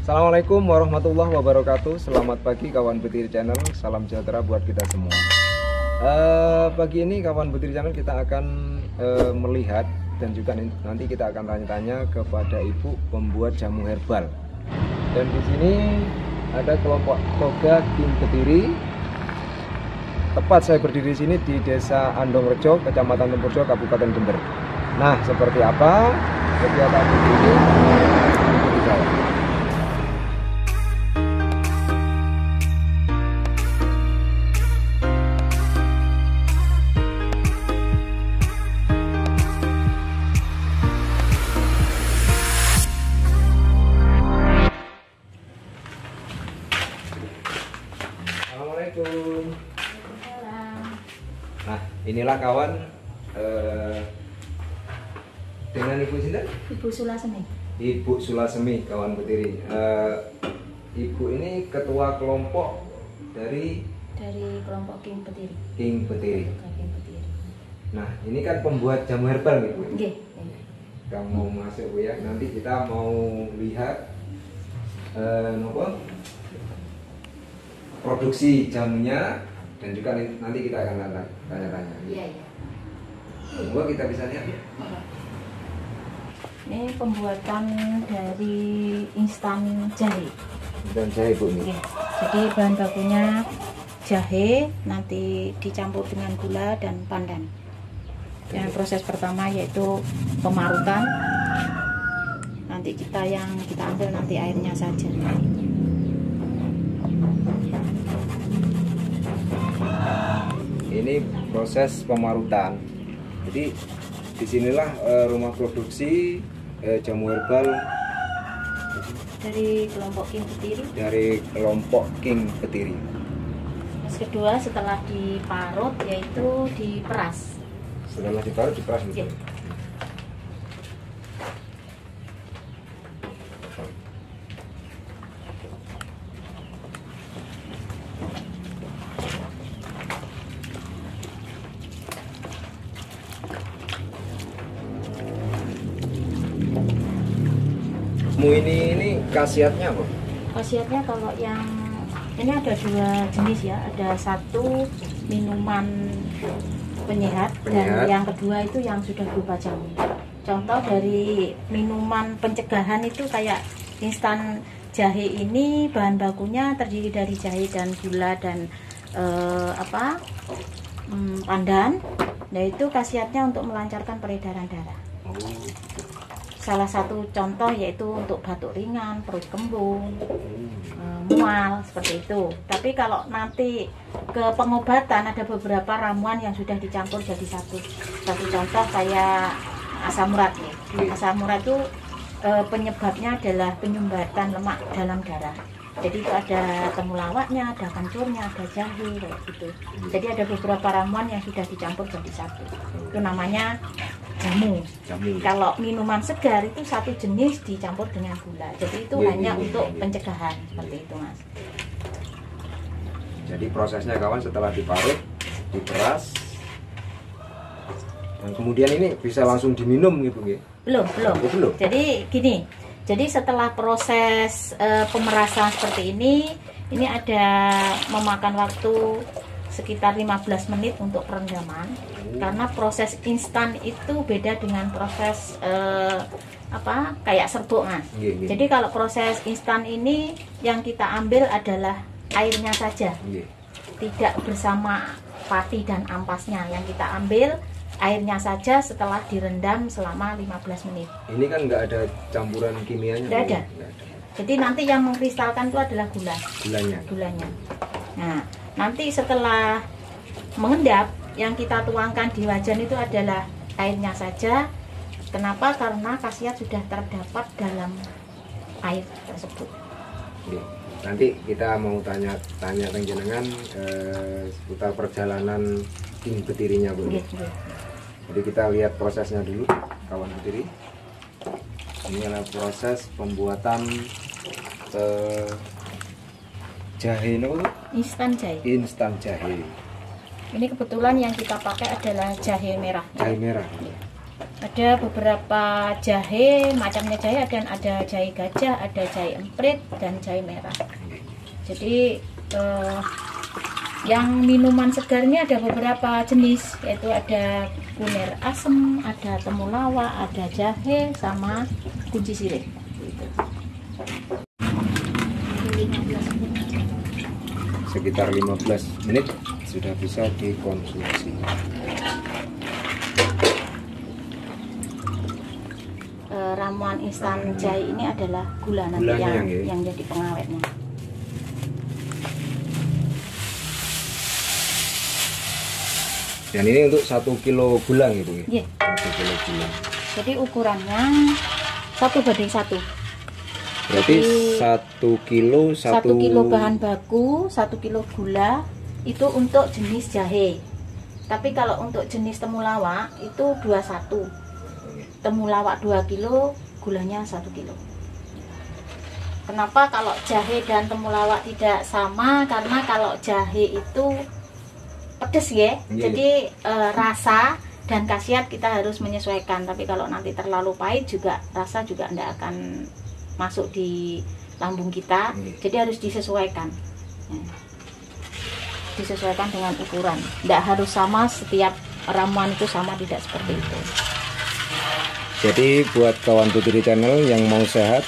Assalamualaikum warahmatullahi wabarakatuh. Selamat pagi kawan Betiri Channel. Salam sejahtera buat kita semua. Pagi ini kawan Betiri Channel kita akan melihat dan juga nanti kita akan tanya-tanya kepada ibu pembuat jamu herbal. Dan di sini ada kelompok toga King Betiri. Tepat saya berdiri di sini di Desa Andongrejo, Kecamatan Tempurjo, Kabupaten Jember. Nah, seperti apa kegiatan ini? Ikuti saya. Assalamualaikum. Nah, inilah kawan dengan Ibu Sinta? Ibu Sulasemi. Ibu Sulasemi, kawan Betiri. Ibu ini ketua kelompok dari Kelompok King Betiri. King Betiri. King Betiri. Nah, ini kan pembuat jamu herbal nih, Bu. Nggih. Kamu mau masuk, Bu, ya. Nanti kita mau lihat produksi jamunya dan juga nanti kita akan tanya-tanya. Iya. Semoga kita bisa lihat ya. Ini pembuatan dari instan jahe. Dan jahe, Bu, nih. Jadi bahan bakunya jahe, nanti dicampur dengan gula dan pandan. Yang proses pertama yaitu pemarutan. Nanti kita ambil nanti airnya saja. Ini proses pemarutan. Jadi disinilah rumah produksi jamu herbal Dari kelompok King Betiri. dari kelompok King Betiri. Terus kedua setelah diparut yaitu diperas. Setelah diparut diperas gitu. Iya. Ini khasiatnya apa? Khasiatnya kalau yang ini ada dua jenis ya, ada satu minuman penyehat dan yang kedua itu yang sudah berupa jamu. Contoh dari minuman pencegahan itu kayak instan jahe ini bahan bakunya terdiri dari jahe dan gula dan pandan. Nah itu khasiatnya untuk melancarkan peredaran darah. Salah satu contoh yaitu untuk batuk ringan, perut kembung, mual seperti itu. Tapi kalau nanti ke pengobatan ada beberapa ramuan yang sudah dicampur jadi satu. Satu contoh kayak asam urat nih. Asam urat itu penyebabnya adalah penyumbatan lemak dalam darah. Jadi itu ada temulawaknya, ada kencurnya, ada jahe kayak gitu. Jadi ada beberapa ramuan yang sudah dicampur jadi satu. Itu namanya jamu. Kalau minuman segar itu satu jenis dicampur dengan gula. Jadi itu hanya untuk pencegahan seperti itu, Mas. Jadi prosesnya kawan setelah diparut, diperas, dan kemudian ini bisa langsung diminum gitu, ya? Belum. Jadi gini. Jadi setelah proses pemerasan seperti ini ada memakan waktu sekitar 15 menit untuk perendaman. Karena proses instan itu beda dengan proses kayak serbuk, Mas. Jadi kalau proses instan ini yang kita ambil adalah airnya saja. Tidak bersama pati dan ampasnya. Yang kita ambil airnya saja setelah direndam selama 15 menit. Ini kan nggak ada campuran kimianya? Nggak ada. Jadi nanti yang mengkristalkan itu adalah gulanya. Nah, nanti setelah mengendap, yang kita tuangkan di wajan itu adalah airnya saja. Kenapa? Karena khasiat sudah terdapat dalam air tersebut. Nanti kita mau tanya jenengan seputar perjalanan King Betirinya, Bu. Jadi kita lihat prosesnya dulu, kawan Betiri. Ini adalah proses pembuatan jahe, Instan jahe. Ini kebetulan yang kita pakai adalah jahe merah. Jahe merah. Ada beberapa jahe, macamnya jahe, dan ada jahe gajah, ada jahe emprit, dan jahe merah. Jadi yang minuman segarnya ada beberapa jenis, yaitu ada kunir asem, ada temulawak, ada jahe, sama kunci sirih. Sekitar 15 menit sudah bisa dikonsumsi. Ramuan instan jahe ini adalah gula nanti Gulanya yang jadi pengawetnya. Dan ini untuk 1 kilo gula gitu ya? Iya. 1 kilo gula. Jadi ukurannya 1:1. Berarti 1 kilo 1 kilo bahan baku, 1 kilo gula itu untuk jenis jahe. Tapi kalau untuk jenis temulawak itu 21. Temulawak 2 kilo, gulanya 1 kilo. Kenapa kalau jahe dan temulawak tidak sama? Karena kalau jahe itu pedes ya. Jadi rasa dan khasiat kita harus menyesuaikan. Tapi kalau nanti terlalu pahit juga rasa juga tidak akan masuk di lambung kita. Jadi harus disesuaikan. Disesuaikan dengan ukuran. Tidak harus sama, setiap ramuan itu sama, tidak seperti itu. Jadi buat kawan Putri Channel yang mau sehat,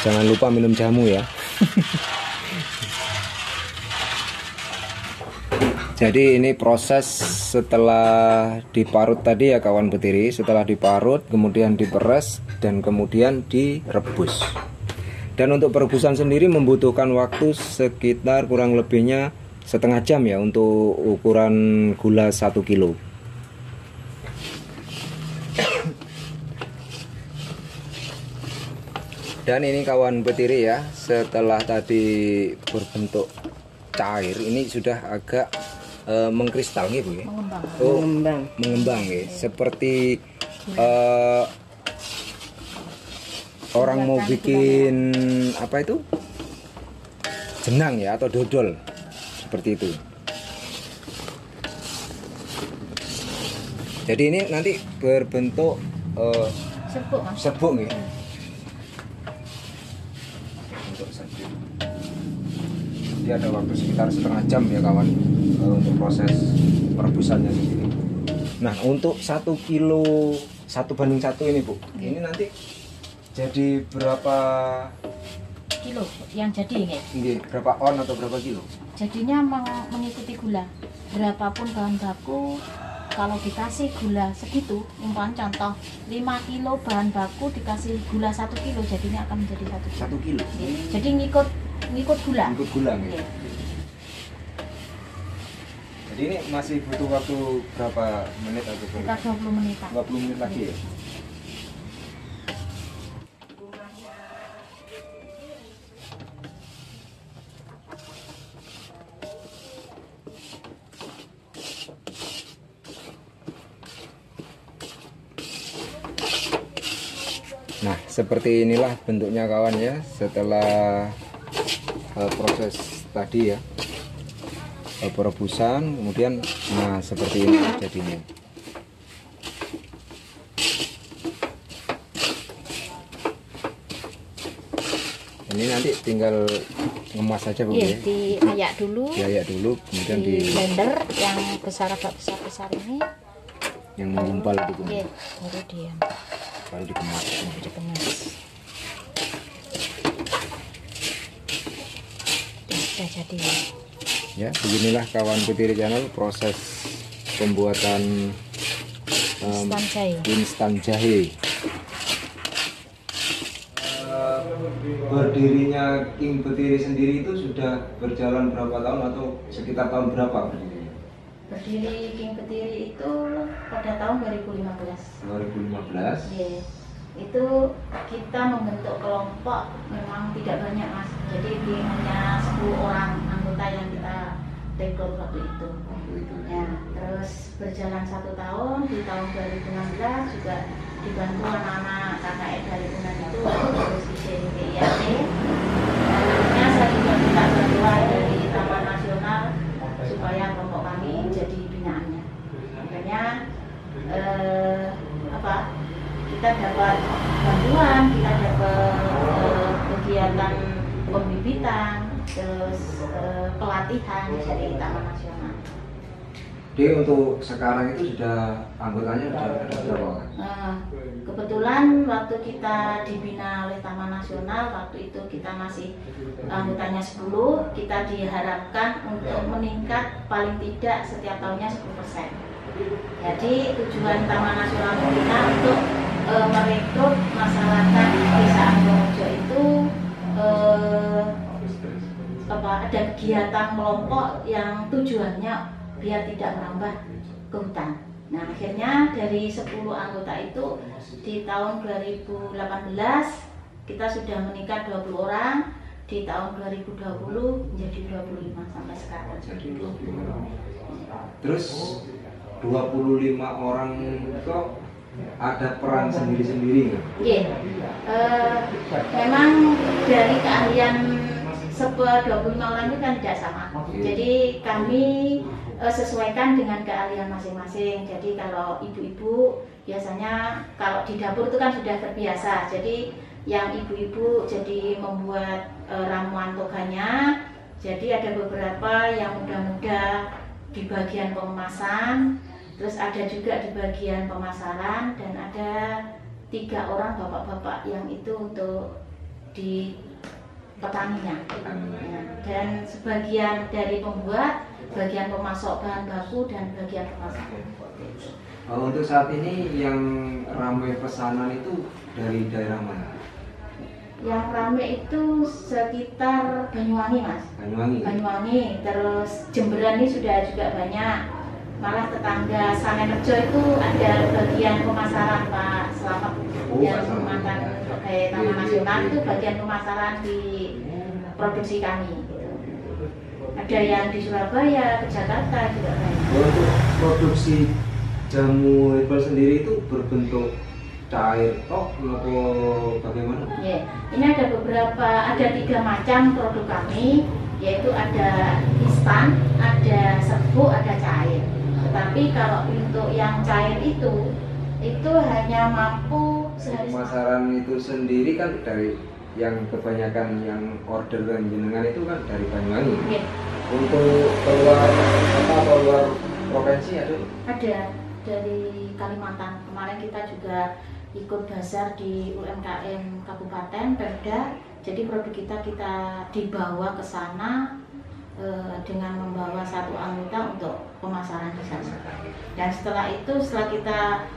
jangan lupa minum jamu ya. Jadi ini proses setelah diparut tadi ya kawan Putri. Setelah diparut kemudian diperes dan kemudian direbus. Dan untuk perebusan sendiri membutuhkan waktu sekitar kurang lebihnya setengah jam ya untuk ukuran gula 1 kilo. Dan ini kawan Petiri ya, setelah tadi berbentuk cair, ini sudah agak mengkristal gitu ya. Mengembang. Oh, mengembang ya. Seperti orang mau bikin apa itu? Jenang ya atau dodol. Seperti itu. Jadi ini nanti berbentuk Serbuk, Mas. serbuk ya. Jadi ada waktu sekitar setengah jam ya kawan untuk proses perebusannya sendiri. Nah untuk 1 kilo 1:1 ini Bu, ini nanti jadi berapa Kilo yang jadi ya? ini berapa on atau berapa kilo? Jadinya mengikuti gula. Berapapun bahan baku, kalau dikasih gula segitu, umpamanya contoh 5 kilo bahan baku dikasih gula 1 kilo, jadinya akan menjadi 1 kilo. 1 kilo. Ya. Jadi ngikut gula. Ikut gula ya. Ya. Jadi ini masih butuh waktu berapa menit atau berapa? Sekitar 20 menit. 20 menit lagi ya. Nah seperti inilah bentuknya kawan ya setelah proses tadi ya perebusan, kemudian nah seperti ini jadinya. Ini nanti tinggal ngemas saja Bu Iya, ya. diayak dulu. Diayak dulu, kemudian di blender yang besar agak besar ini. yang menggumpal itu Iya, baru dia baru dikemas. dikemas. Sudah jadi. Ya, beginilah kawan Putri Channel proses pembuatan Instan jahe. instan jahe. Berdirinya King Petiri sendiri itu sudah berjalan berapa tahun atau sekitar tahun berapa berdirinya? Berdiri King Petiri itu pada tahun 2015. 2015. Iya. Itu kita membentuk kelompok memang tidak banyak Mas. Jadi hanya 10 orang anggota yang kita rekrut waktu itu. Ya, terus berjalan 1 tahun, di tahun 2016 juga dibantu anak-anak KKN dari Unan itu terus di CDPIAT. Dan saya juga minta bantuan dari Taman Nasional supaya kelompok kami jadi binaannya. Makanya kegiatan pembibitan, terus pelatihan dari Taman Nasional. Jadi untuk sekarang itu sudah anggotanya sudah ada berapa? Kebetulan waktu kita dibina oleh Taman Nasional, waktu itu kita masih anggotanya 10, kita diharapkan untuk meningkat paling tidak setiap tahunnya 10%. Jadi tujuan Taman Nasional membina untuk merekrut masyarakat Desa Anggorejo itu ada kegiatan kelompok yang tujuannya biar tidak merambah ke hutan. Nah, akhirnya dari 10 anggota itu di tahun 2018 kita sudah meningkat 20 orang, di tahun 2020 menjadi 25 sampai sekarang. Jadi 25. Terus 25 orang kok ada peran sendiri-sendiri nggak? Iya. Memang dari keahlian 25 orang itu kan tidak sama. Jadi kami sesuaikan dengan keahlian masing-masing. Jadi kalau ibu-ibu biasanya kalau di dapur itu kan sudah terbiasa. Jadi yang ibu-ibu jadi membuat ramuan toganya. Jadi ada beberapa yang muda-muda di bagian pengemasan, terus ada juga di bagian pemasaran, dan ada 3 orang bapak-bapak yang itu untuk di petaninya. Dan sebagian dari pembuat, bagian pemasok bahan baku, dan bagian pemasaran. Untuk saat ini yang ramai pesanan itu dari daerah mana? Yang ramai itu sekitar Banyuwangi, Mas. Banyuwangi, terus Jemberan ini sudah juga banyak. Malah tetangga Samenejo itu ada bagian pemasaran, Pak Slamet, yang mantan pegawai Taman Nasional itu bagian pemasaran di produksi kami. Ada yang di Surabaya, ke Jakarta juga banyak. Untuk produksi jamu herbal sendiri itu berbentuk cair atau bagaimana? Ya, ini ada 3 macam produk kami, yaitu ada instan, ada serbuk, ada cair. Tetapi kalau untuk yang cair itu hanya mampu sehari. Pemasaran itu sendiri kan dari yang kebanyakan yang order dan jenengan itu kan dari Banyuwangi. Ya. Untuk keluar provinsi ada? Ada dari Kalimantan. Kemarin kita juga ikut bazar di UMKM Kabupaten Perda. Jadi produk kita dibawa ke sana dengan membawa 1 anggota untuk pemasaran di sana. Dan setelah kita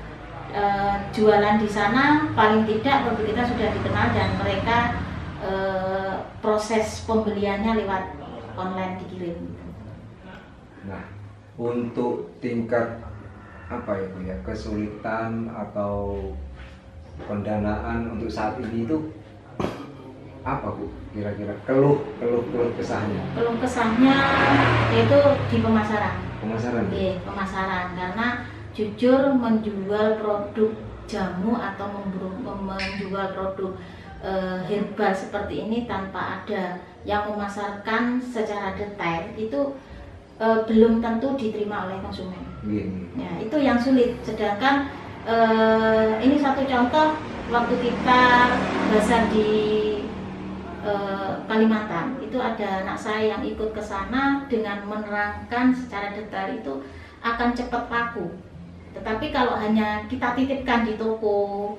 jualan di sana, paling tidak produk kita sudah dikenal dan mereka proses pembeliannya lewat online dikirim. Nah, untuk tingkat kesulitan atau pendanaan untuk saat ini itu apa, Bu? Kira-kira keluh kesahnya? Keluh kesahnya yaitu di pemasaran. Iya, pemasaran, karena jujur menjual produk jamu atau menjual produk herbal seperti ini tanpa ada yang memasarkan secara detail itu belum tentu diterima oleh konsumen. Ya, itu yang sulit. Sedangkan ini satu contoh waktu kita bazar di Kalimantan, itu ada anak saya yang ikut ke sana dengan menerangkan secara detail itu akan cepat laku. Tetapi kalau hanya kita titipkan di toko,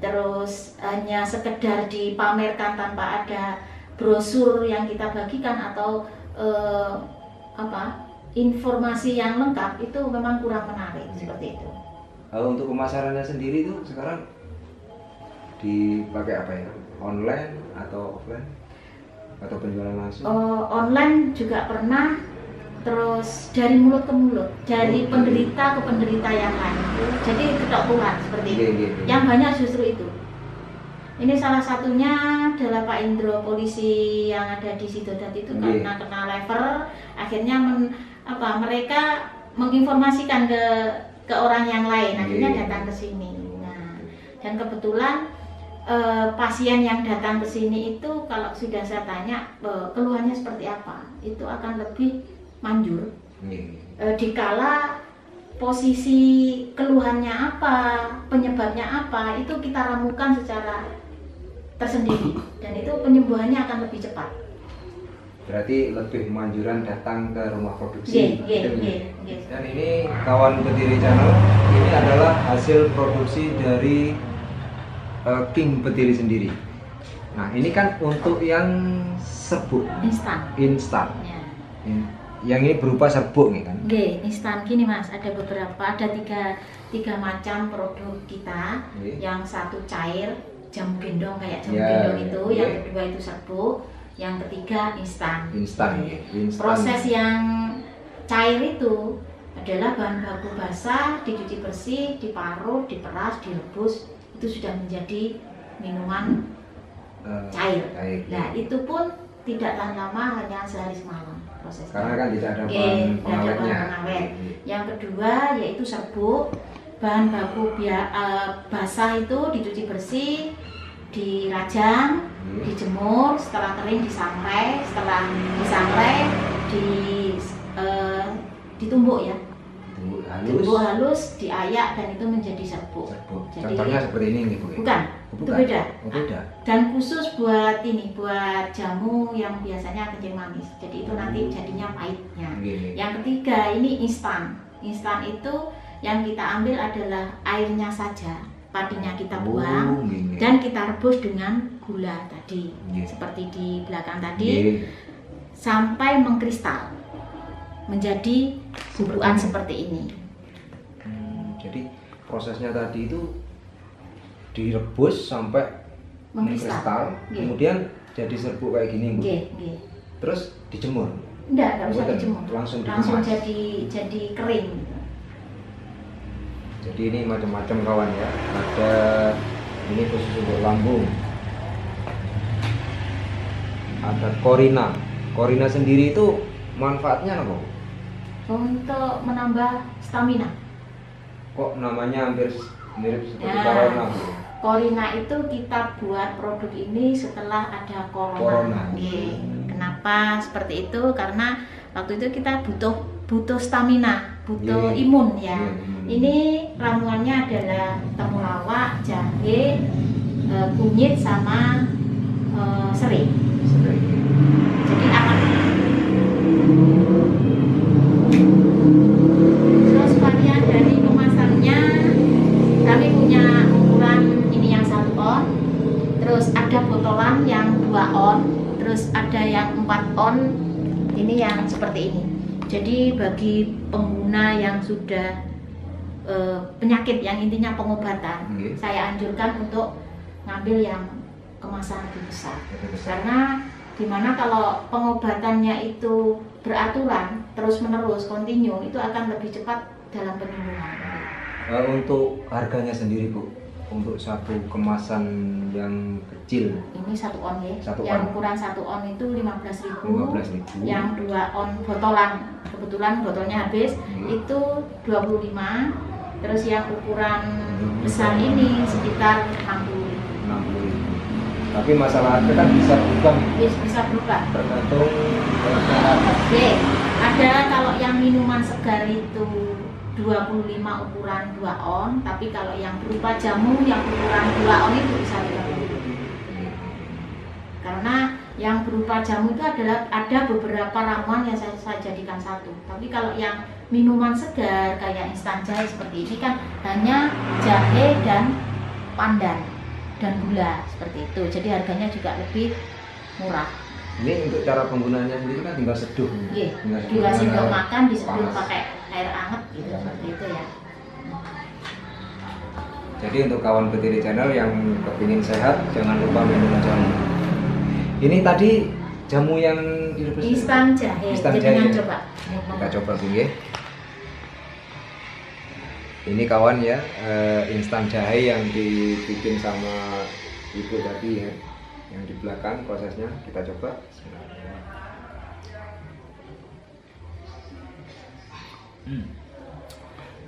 terus hanya sekedar dipamerkan tanpa ada brosur yang kita bagikan atau informasi yang lengkap, itu memang kurang menarik seperti itu. Untuk pemasarannya sendiri itu sekarang dipakai apa ya? Online atau offline? Atau penjualan langsung? Online juga pernah, terus dari mulut ke mulut, dari penderita ke penderita yang lain. Jadi ketok tular seperti itu. Yang banyak justru itu. Ini salah satunya adalah Pak Indro, polisi yang ada di Sidodat itu, karena kena lever, akhirnya mereka menginformasikan ke orang yang lain, akhirnya datang ke sini. Nah, dan kebetulan pasien yang datang ke sini itu kalau sudah saya tanya keluhannya seperti apa, itu akan lebih manjur. Dikala posisi keluhannya apa, penyebabnya apa, itu kita ramukan secara tersendiri, dan itu penyembuhannya akan lebih cepat. Berarti lebih manjuran datang ke rumah produksi. Iya. Dan ini kawan Betiri Channel, ini adalah hasil produksi dari King Betiri sendiri. Nah, ini kan untuk yang serbuk instan. Ya. Yang ini berupa serbuk nih kan? Instan gini Mas, ada beberapa, ada tiga macam produk kita. Yang satu cair, jamu gendong kayak jamu gendong itu, yang kedua itu serbuk, yang ketiga instan. Proses yang cair itu adalah bahan baku basah, dicuci bersih, diparut, diperas, direbus, itu sudah menjadi minuman cair. Nah, itu pun tidak tahan lama, hanya sehari semalam prosesnya. Karena kan tidak ada bahan pengawetnya. Yang kedua yaitu serbuk, bahan baku basah itu dicuci bersih, dirajang, dijemur, setelah kering disangrai, setelah disangrai ditumbuk ya. Ditumbuk halus, diayak dan itu menjadi serbuk. Jadi, contohnya seperti ini nih Bu. Bukan. Itu beda. Beda. Dan khusus buat ini, buat jamu yang biasanya kencing manis. Jadi itu nanti jadinya pahitnya. Yang ketiga ini instan. Instan itu yang kita ambil adalah airnya saja. Padinya kita buang dan kita rebus dengan gula tadi, seperti di belakang tadi, sampai mengkristal menjadi bubukan seperti ini. Jadi prosesnya tadi itu direbus sampai mengkristal, kemudian jadi serbuk kayak gini Bu. Terus dijemur? Enggak usah dijemur, langsung jadi kering. Jadi ini macam-macam kawan ya. Ada ini khusus untuk lambung. Ada Corina. Corina sendiri itu manfaatnya apa? Untuk menambah stamina. Kok namanya hampir mirip seperti Corona? Corina itu kita buat produk ini setelah ada corona. Kenapa seperti itu? Karena waktu itu kita butuh stamina, butuh imun ya. Ini ramuannya adalah temulawak, jahe, kunyit sama serai. Jadi akan. Terus varian dari kemasannya, kami punya ukuran ini yang 1 on, terus ada botolan yang 2 on, terus ada yang 4 on, ini yang seperti ini. Jadi bagi pengguna yang sudah penyakit yang intinya pengobatan, saya anjurkan untuk ngambil yang kemasan lebih besar. Karena dimana kalau pengobatannya itu beraturan, terus menerus, kontinu, itu akan lebih cepat dalam penyembuhan. Untuk harganya sendiri Bu, untuk satu kemasan yang kecil ini 1 on ya, yang ukuran 1 on itu 15.000, yang 2 on botolan, kebetulan botolnya habis, itu 25. Terus yang ukuran besar ini sekitar 60.000. Tapi masalah harga kan bisa berubah. Bisa berubah. Tergantung ada kalau yang minuman segar itu 25 ukuran 2 on, tapi kalau yang berupa jamu yang ukuran 2 on itu bisa 30. Karena yang berupa jamu itu ada beberapa ramuan yang saya jadikan satu. Tapi kalau yang minuman segar kayak instan jahe seperti ini kan hanya jahe dan pandan dan gula seperti itu. Jadi harganya juga lebih murah. Ini untuk cara penggunaannya sendiri kan tinggal seduh. Tinggal sendok makan diseduh pakai air hangat gitu, seperti itu ya. Jadi untuk kawan Betiri Channel yang kepingin sehat, jangan lupa minum jamu. Ini tadi jamu yang direbus instan jahe. Jadi coba. Kita coba dulu ya. Ini kawan ya, instan jahe yang dibikin sama ibu tadi ya, yang di belakang prosesnya. Kita coba.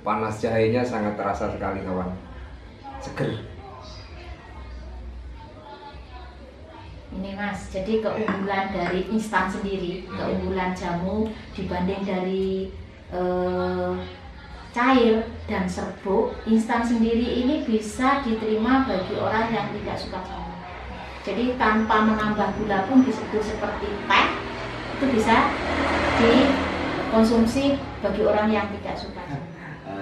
Panas jahenya sangat terasa sekali kawan, seger. Ini Mas, jadi keunggulan dari instan sendiri, keunggulan jamu dibanding dari cair dan serbuk, instan sendiri ini bisa diterima bagi orang yang tidak suka jamu. Jadi tanpa menambah gula pun disebut seperti teh, itu bisa dikonsumsi bagi orang yang tidak suka.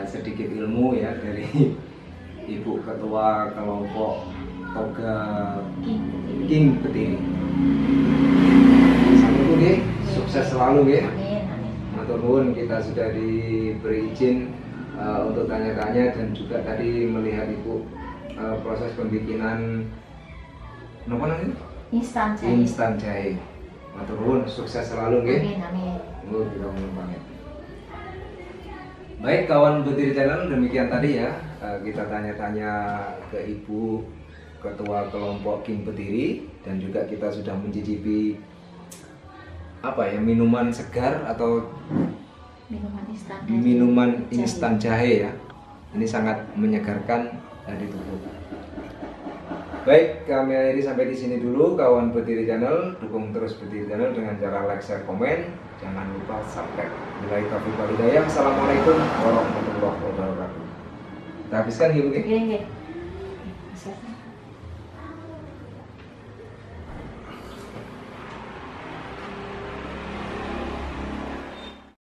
Sedikit ilmu ya dari Ibu Ketua Kelompok Toga King Betiri. Sampai nggih, sukses selalu ya. Amin, amin. Matur nuwun, kita sudah diberi izin untuk tanya-tanya dan juga tadi melihat Ibu proses pembikinan apa namanya? Instan jahe. Matur nuwun, sukses selalu nggih. Amin, amin. Nuwun banget. Baik kawan Betiri Channel, demikian tadi ya kita tanya-tanya ke Ibu Ketua Kelompok King Betiri dan juga kita sudah mencicipi apa ya, minuman segar atau minuman instan jahe ya. Ini sangat menyegarkan dari tubuh. Baik, kami akhiri sampai di sini dulu kawan Betiri Channel. Dukung terus Betiri Channel dengan cara like, share, komen. Jangan lupa subscribe. Billahi taufiq wal hidayah. Assalamualaikum warahmatullahi wabarakatuh. Kita habiskan ya, Bu. Oke.